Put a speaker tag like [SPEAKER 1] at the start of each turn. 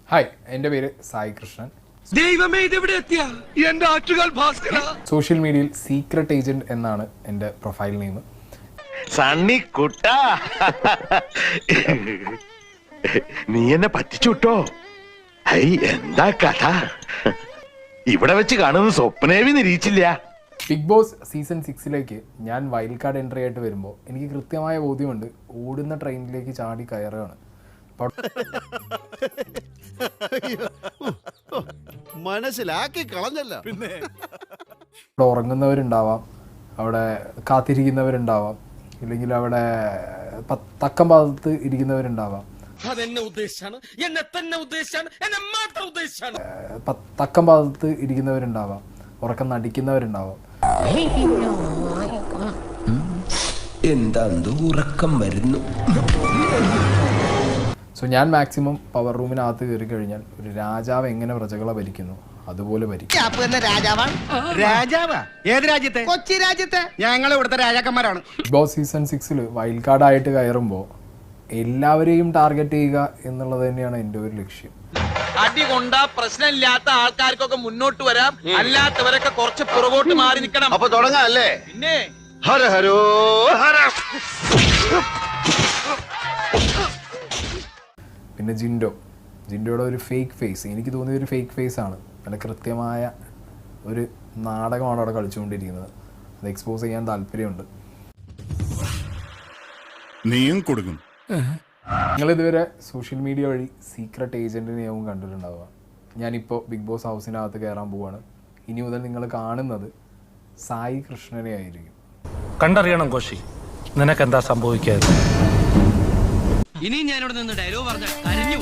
[SPEAKER 1] Hi, എൻ്റെ പേര് സായി കൃഷ്ണൻ.
[SPEAKER 2] ദൈവമേ, ഇതെവിടെ എത്തിയ എന്റെ ആറ്റുകാൽ ഭാസ്കര.
[SPEAKER 1] സോഷ്യൽ മീഡിയയിൽ സീക്രട്ട് ഏജന്റ് എന്നാണ് എൻ്റെ പ്രൊഫൈൽ നെയിം.
[SPEAKER 3] സണ്ണി കുട്ട, നീ എന്നെ പറ്റിച്ചുട്ടോ. ഐ, എന്താ കഥ? ഇവിടെ വെച്ച് കാണുന്നത് സ്വപ്നേവി നിരീക്ഷില്ല.
[SPEAKER 1] ബിഗ് ബോസ് സീസൺ 6 ഞാൻ വൈൽഡ് കാർഡ് എൻട്രി ആയിട്ട് വരുമ്പോൾ എനിക്ക് കൃത്യമായ ബോധ്യമുണ്ട്, ഓടുന്ന ട്രെയിനിലേക്ക് ചാടി കയറുകയാണ്.
[SPEAKER 4] മനസ്സിലാക്കി കളഞ്ഞല്ല. പിന്നെ
[SPEAKER 1] അവിടെ ഉറങ്ങുന്നവരുണ്ടാവാം, അവിടെ കാത്തിരിക്കുന്നവരുണ്ടാവാം, ഇല്ലെങ്കിൽ അവിടെ തക്കം ഭാഗത്ത് ഇരിക്കുന്നവരുണ്ടാവാം. തക്കം ഭാഗത്ത് ഇരിക്കുന്നവരുണ്ടാവാം, ഉറക്കം നടിക്കുന്നവരുണ്ടാവാം.
[SPEAKER 2] എന്താ ഉറക്കം വരുന്നു.
[SPEAKER 1] സോ ഞാൻ മാക്സിമം പവർ റൂമിനകത്ത് കയറി കഴിഞ്ഞാൽ ഒരു രാജാവ് എങ്ങനെ പ്രജകളെ ഭരിക്കുന്നു അതുപോലെ ഭരിക്കും.
[SPEAKER 5] കൊച്ചി രാജ്യത്തെ ഞങ്ങൾ ഇവിടുത്തെ രാജാക്കന്മാരാണ്.
[SPEAKER 1] ബിഗ് ബോസ് സീസൺ 6 വൈൽഡ് കാർഡായിട്ട് കയറുമ്പോൾ എല്ലാവരെയും ടാർഗറ്റ് ചെയ്യുക എന്നുള്ളത് തന്നെയാണ് എൻ്റെ ഒരു ലക്ഷ്യം.
[SPEAKER 6] അടി കൊണ്ട പ്രശ്നമില്ലാത്ത ആൾക്കാർക്കൊക്കെ മുന്നോട്ട് വരാം, അല്ലാത്തവരൊക്കെ കുറച്ച് പുറകോട്ട് മാറി നിൽക്കണം.
[SPEAKER 3] അപ്പൊ തുടങ്ങാം അല്ലേ?
[SPEAKER 6] പിന്നെ
[SPEAKER 3] ഹര ഹരോ ഹര.
[SPEAKER 1] പിന്നെ ജിൻഡോയുടെ ഒരു ഫേക്ക് ഫേസ്, എനിക്ക് തോന്നിയ ഒരു ഫേക്ക് ഫേസ് ആണ്. നല്ല കൃത്യമായ ഒരു നാടകമാണ് അവിടെ കളിച്ചുകൊണ്ടിരിക്കുന്നത്. അത് എക്സ്പോസ് ചെയ്യാൻ താല്പര്യമുണ്ട്.
[SPEAKER 4] നീയും കൊടുക്കും.
[SPEAKER 1] നിങ്ങളിതുവരെ സോഷ്യൽ മീഡിയ വഴി സീക്രട്ട് ഏജൻറ്റിനെയാവും കണ്ടിട്ടുണ്ടാവുക. ഞാനിപ്പോൾ ബിഗ് ബോസ് ഹൗസിനകത്ത് കയറാൻ പോവുകയാണ്. ഇനി മുതൽ നിങ്ങൾ കാണുന്നത് സായി കൃഷ്ണനെ ആയിരിക്കും.
[SPEAKER 7] കണ്ടറിയണം കോശി, നിനക്കെന്താ സംഭവിക്കാതെ.
[SPEAKER 2] ഇനി ഞാനിവിടെ നിന്ന് ഡയലോഗ് പറഞ്ഞ കരഞ്ഞു.